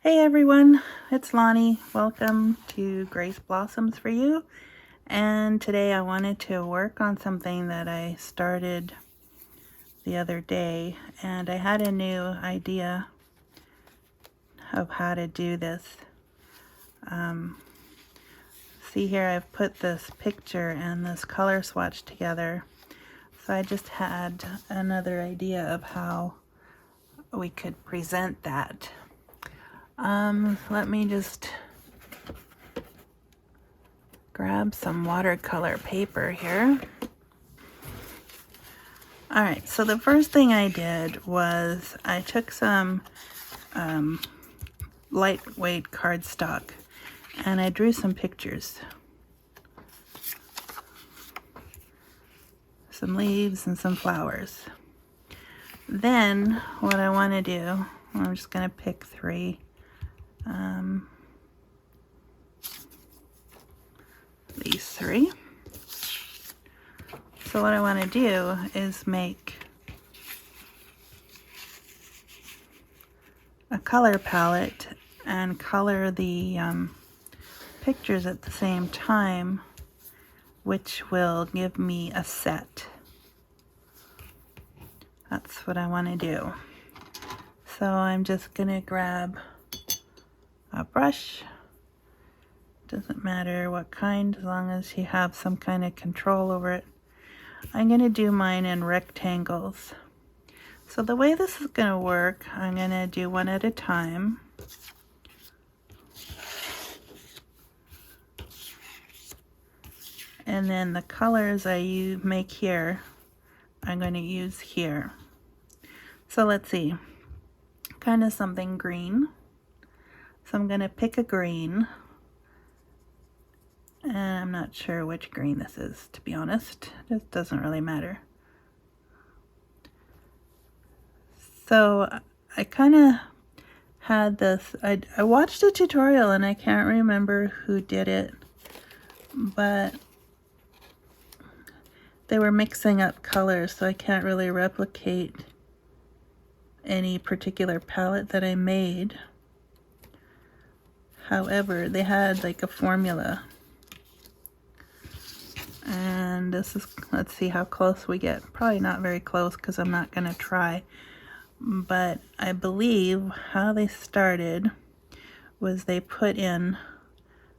Hey everyone, it's Lonnie. Welcome to Grace Blossoms for You. And today I wanted to work on something that I started the other day, and I had a new idea of how to do this. See here, I've put this picture and this color swatch together. So I just had another idea of how we could present that. Let me just grab some watercolor paper here. Alright, so the first thing I did was I took some lightweight cardstock and I drew some pictures. Some leaves and some flowers. Then what I want to do, I'm just going to pick three. These three. So what I want to do is make a color palette and color the pictures at the same time, which will give me a set. That's what I want to do. So I'm just going to grab a brush. Doesn't matter what kind, as long as you have some kind of control over it. I'm going to do mine in rectangles. So the way this is going to work, I'm going to do one at a time. And then the colors I make here, I'm going to use here. So let's see, kind of something green. So I'm going to pick a green. And I'm not sure which green this is, to be honest. It doesn't really matter. So I kind of had this, I watched a tutorial and I can't remember who did it, but they were mixing up colors, so I can't really replicate any particular palette that I made. However, they had like a formula. And this is, let's see how close we get. Probably not very close because I'm not going to try. But I believe how they started was they put in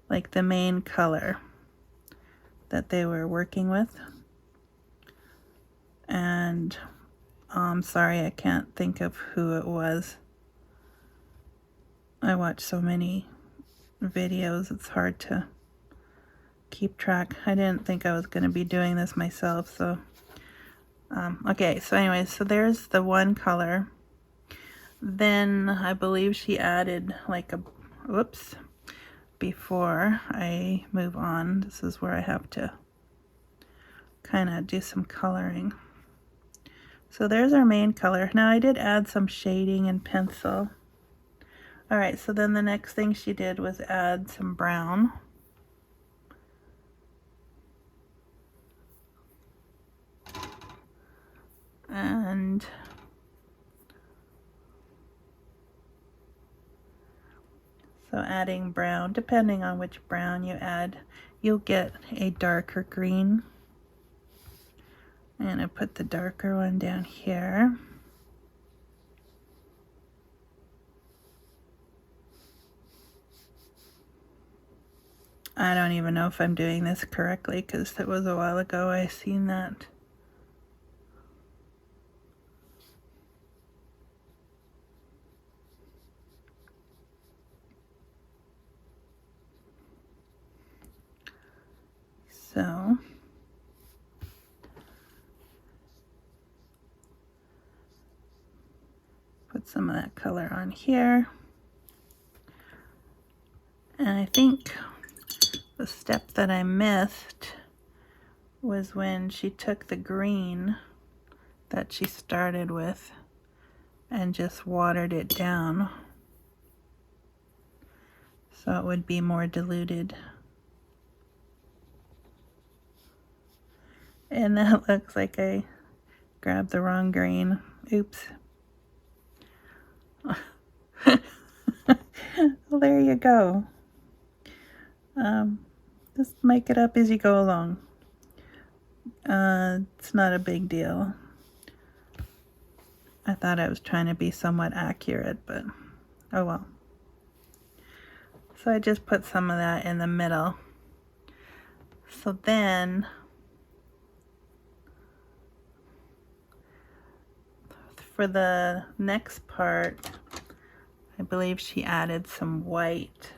like the main color that they were working with. And I'm sorry, I can't think of who it was. I watch so many videos, it's hard to keep track. I didn't think I was going to be doing this myself, so okay, so anyways, so there's the one color. Then I believe she added like a, whoops, before I move on, this is where I have to kind of do some coloring. So there's our main color. Now I did add some shading and pencil. Alright, so then the next thing she did was add some brown. And so adding brown, depending on which brown you add, you'll get a darker green. And I put the darker one down here. I don't even know if I'm doing this correctly because it was a while ago I seen that. So put some of that color on here. And I think the step that I missed was when she took the green that she started with and just watered it down so it would be more diluted. And that looks like I grabbed the wrong green. Oops. there you go. Just make it up as you go along. It's not a big deal. I thought I was trying to be somewhat accurate, but oh well. So I just put some of that in the middle. So then for the next part, I believe she added some white.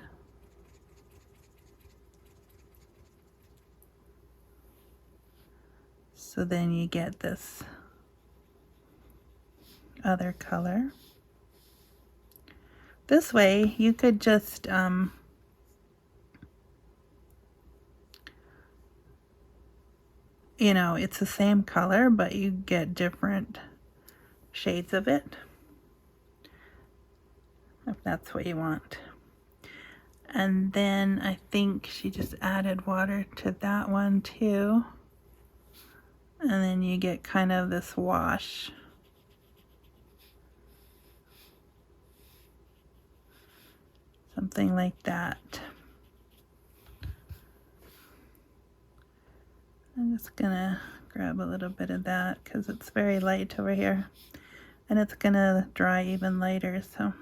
So then you get this other color. This way you could just you know, it's the same color, but you get different shades of it, if that's what you want. And then I think she just added water to that one too. And then you get kind of this wash. Something like that. I'm just gonna grab a little bit of that because it's very light over here. And it's gonna dry even lighter, so.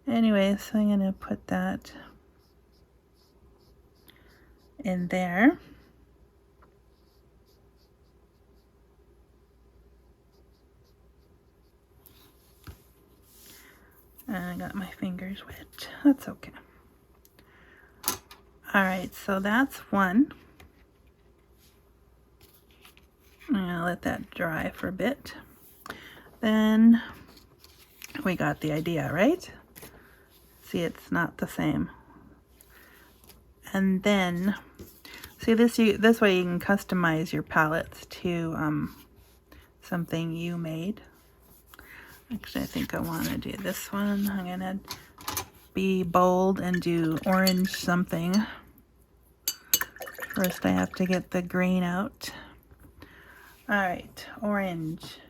Anyways, so I'm gonna put that in there. And I got my fingers wet. That's okay. Alright, so that's one. I'm gonna let that dry for a bit. Then we got the idea, right? See, it's not the same. And then, see this way you can customize your palettes to something you made. Actually, I think I want to do this one. I'm gonna be bold and do orange something. First I have to get the green out. Alright, orange.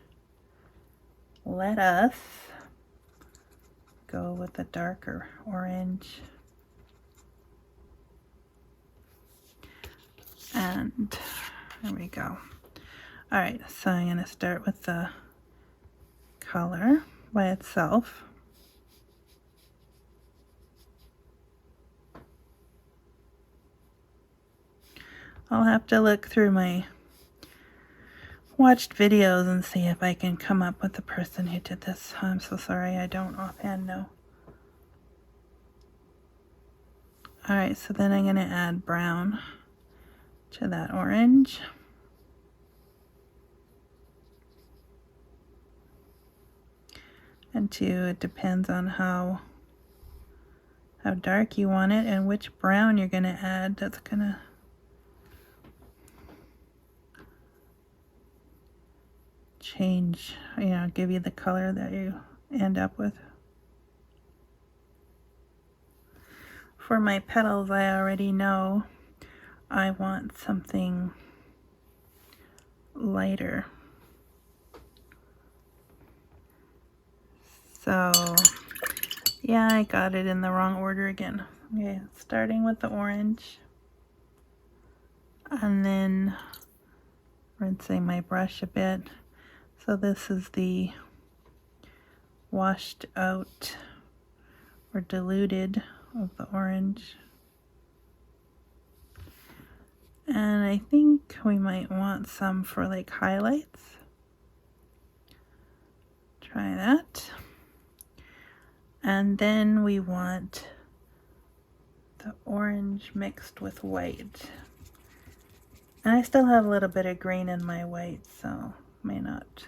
Let us go with a darker orange. And there we go. Alright, so I'm going to start with the color by itself. I'll have to look through my watched videos and see if I can come up with the person who did this. I'm so sorry, I don't offhand know. Alright, so then I'm going to add brown to that orange. And two, it depends on how dark you want it and which brown you're going to add. That's going to change, you know, give you the color that you end up with. For my petals, I already know I want something lighter. So, yeah, I got it in the wrong order again. Okay, starting with the orange. And then rinsing my brush a bit. So this is the washed out or diluted of the orange. And I think we might want some for like highlights. Try that. And then we want the orange mixed with white. And I still have a little bit of green in my white, so may not.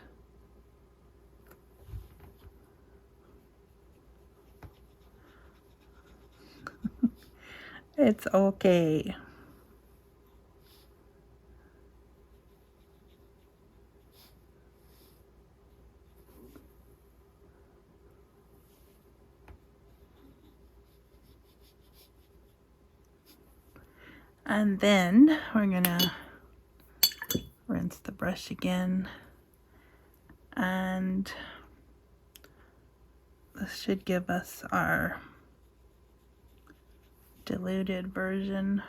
It's okay. And then we're gonna rinse the brush again, and this should give us our diluted version.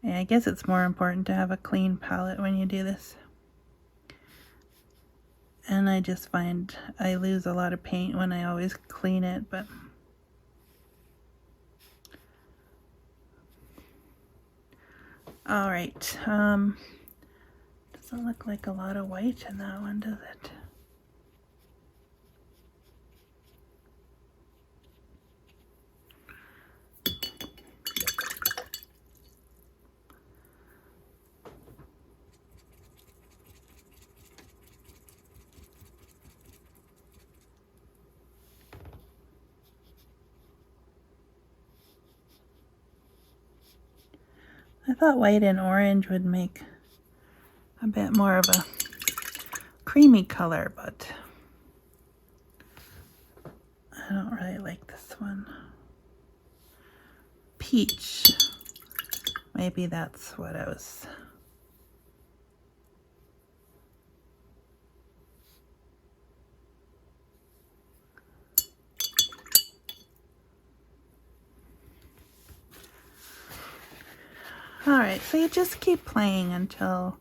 Yeah, I guess it's more important to have a clean palette when you do this. And I just find I lose a lot of paint when I always clean it, but all right. Doesn't look like a lot of white in that one, does it? I thought white and orange would make a bit more of a creamy color, but I don't really like this one. Peach. Maybe that's what I was... Alright, so you just keep playing until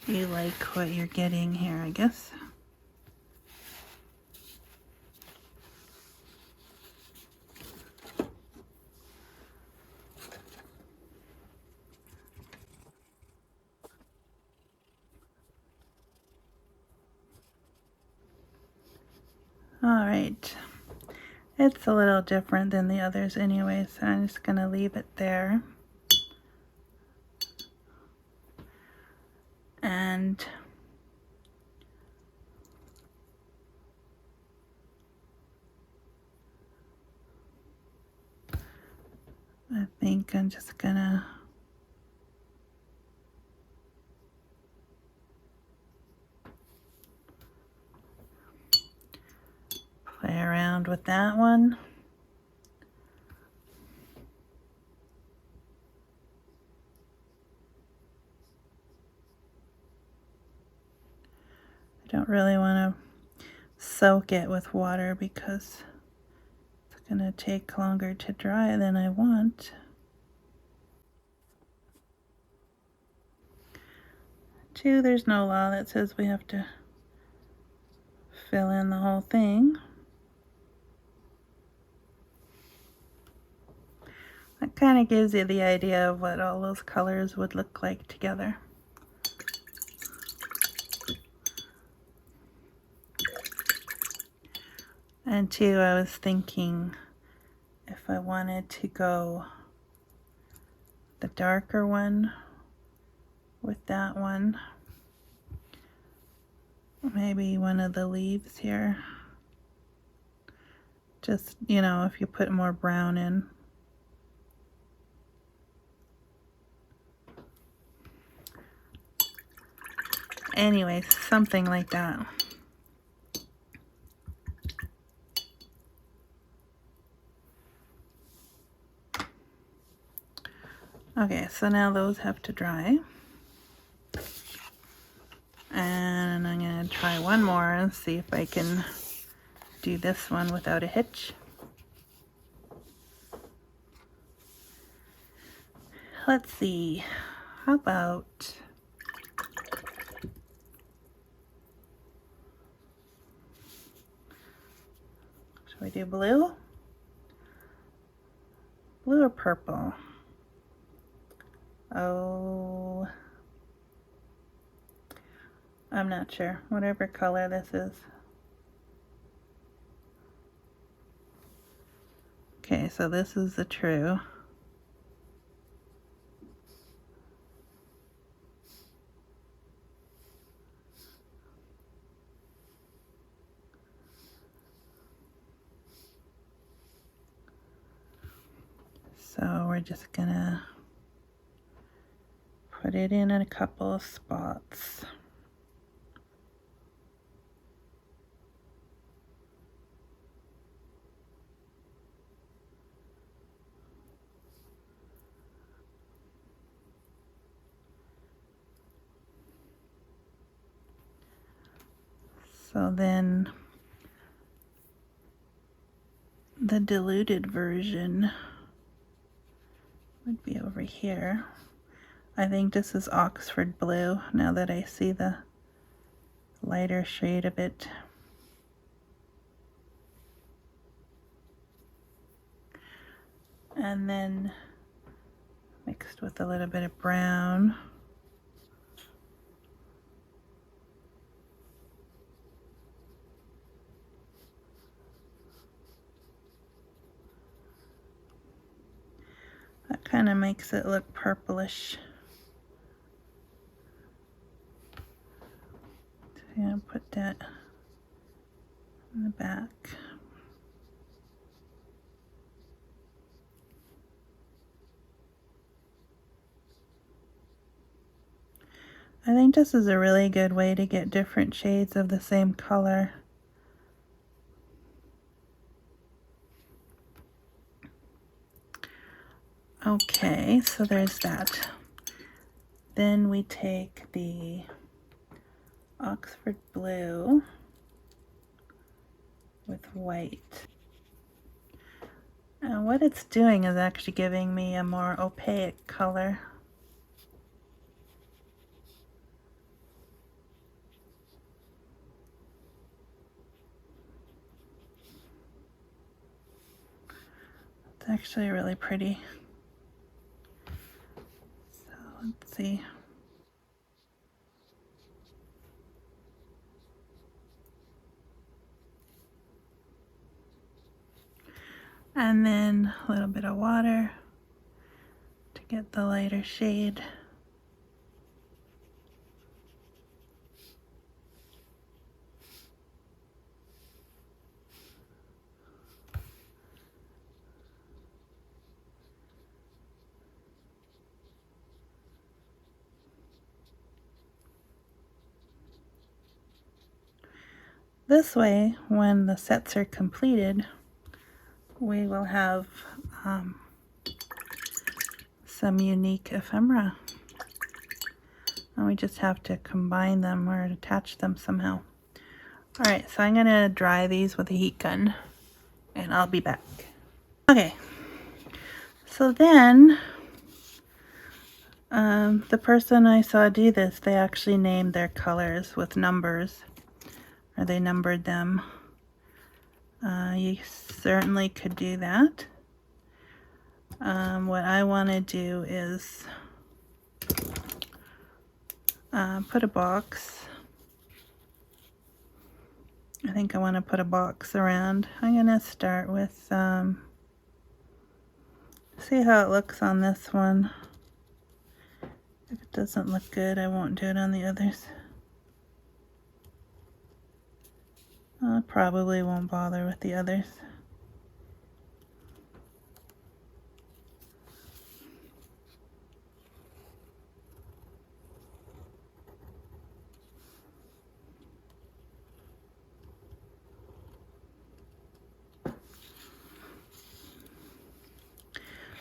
you like what you're getting here, I guess. Alright, it's a little different than the others anyway, so I'm just going to leave it there. And I think I'm just going to play around with that one. I don't really want to soak it with water because it's going to take longer to dry than I want. Two, there's no law that says we have to fill in the whole thing. That kind of gives you the idea of what all those colors would look like together. And two, I was thinking if I wanted to go the darker one with that one, maybe one of the leaves here. Just, you know, if you put more brown in. Anyways, something like that. Okay, so now those have to dry. And I'm going to try one more and see if I can do this one without a hitch. Let's see, how about... Should we do blue? Blue or purple? Oh, I'm not sure. Whatever color this is. Okay, so this is the true. So we're just gonna put it in a couple of spots. So then the diluted version would be over here. I think this is Oxford blue now that I see the lighter shade of it. And then mixed with a little bit of brown. That kind of makes it look purplish. So I'm going to put that in the back. I think this is a really good way to get different shades of the same color. Okay, so there's that. Then we take the Oxford blue with white. And what it's doing is actually giving me a more opaque color. It's actually really pretty. So let's see. And then a little bit of water to get the lighter shade. This way, when the sets are completed, we will have some unique ephemera. And we just have to combine them or attach them somehow. Alright, so I'm going to dry these with a heat gun, and I'll be back. Okay, so then the person I saw do this, they actually named their colors with numbers, or they numbered them. You certainly could do that. What I want to do is put a box. I think I want to put a box around. I'm going to start with, see how it looks on this one. If it doesn't look good, I won't do it on the others. I probably won't bother with the others.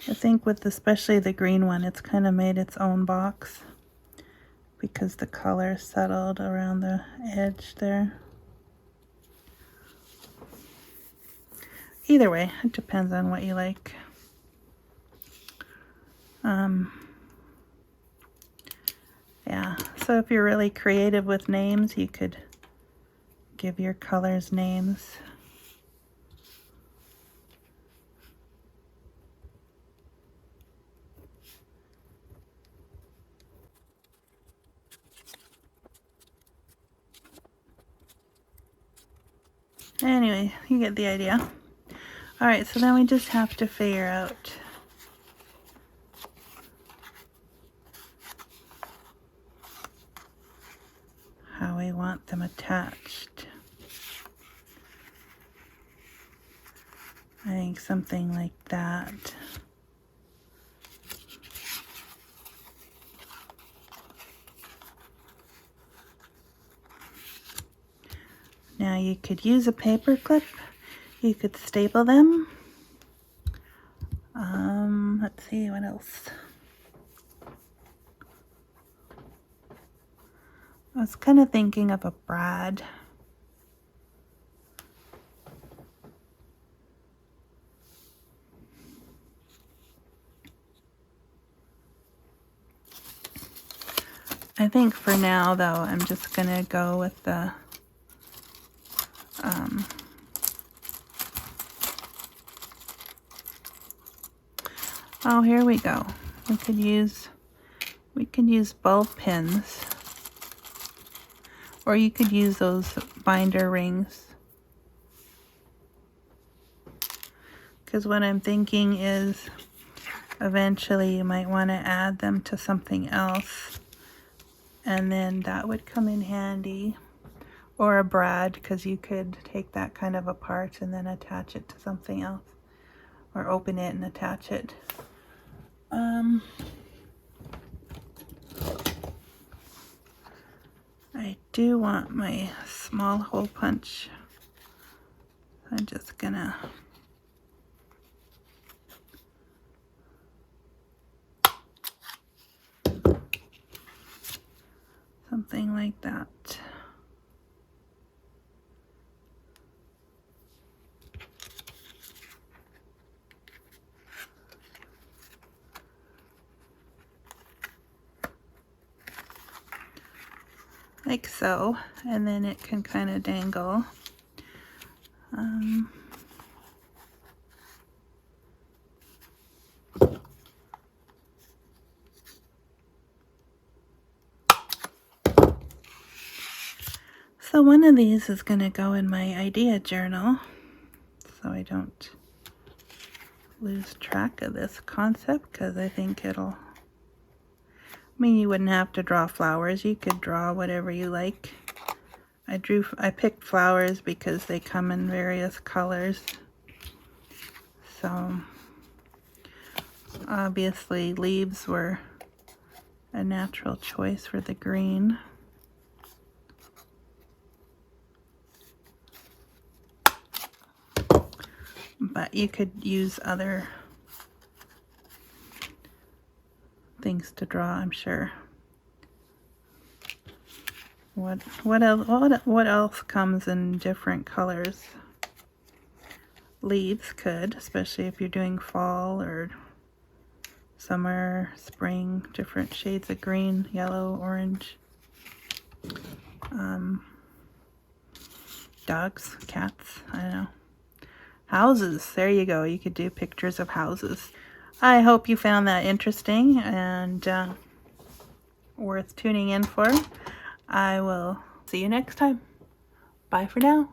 I think with especially the green one, it's kind of made its own box because the color settled around the edge there. Either way, it depends on what you like. Yeah, so if you're really creative with names, you could give your colors names. Anyway, you get the idea. Alright, so then we just have to figure out how we want them attached. I think something like that. Now you could use a paper clip. You could staple them. Let's see, what else? I was kind of thinking of a brad. I think for now, though, I'm just going to go with the oh, here we go. We could use bulb pins, or you could use those binder rings. Because what I'm thinking is eventually you might want to add them to something else, and then that would come in handy. Or a brad, because you could take that kind of apart and then attach it to something else, or open it and attach it. I do want my small hole punch. I'm just gonna something like that. Like so, and then it can kind of dangle. So one of these is going to go in my idea journal, so I don't lose track of this concept, because I think it'll, I mean, you wouldn't have to draw flowers. You could draw whatever you like. I picked flowers because they come in various colors. So obviously leaves were a natural choice for the green. But you could use other things to draw, I'm sure. What else comes in different colors? Leaves could, especially if you're doing fall or summer, spring, different shades of green, yellow, orange. Dogs, cats, I don't know. Houses, there you go. You could do pictures of houses. I hope you found that interesting and worth tuning in for. I will see you next time. Bye for now.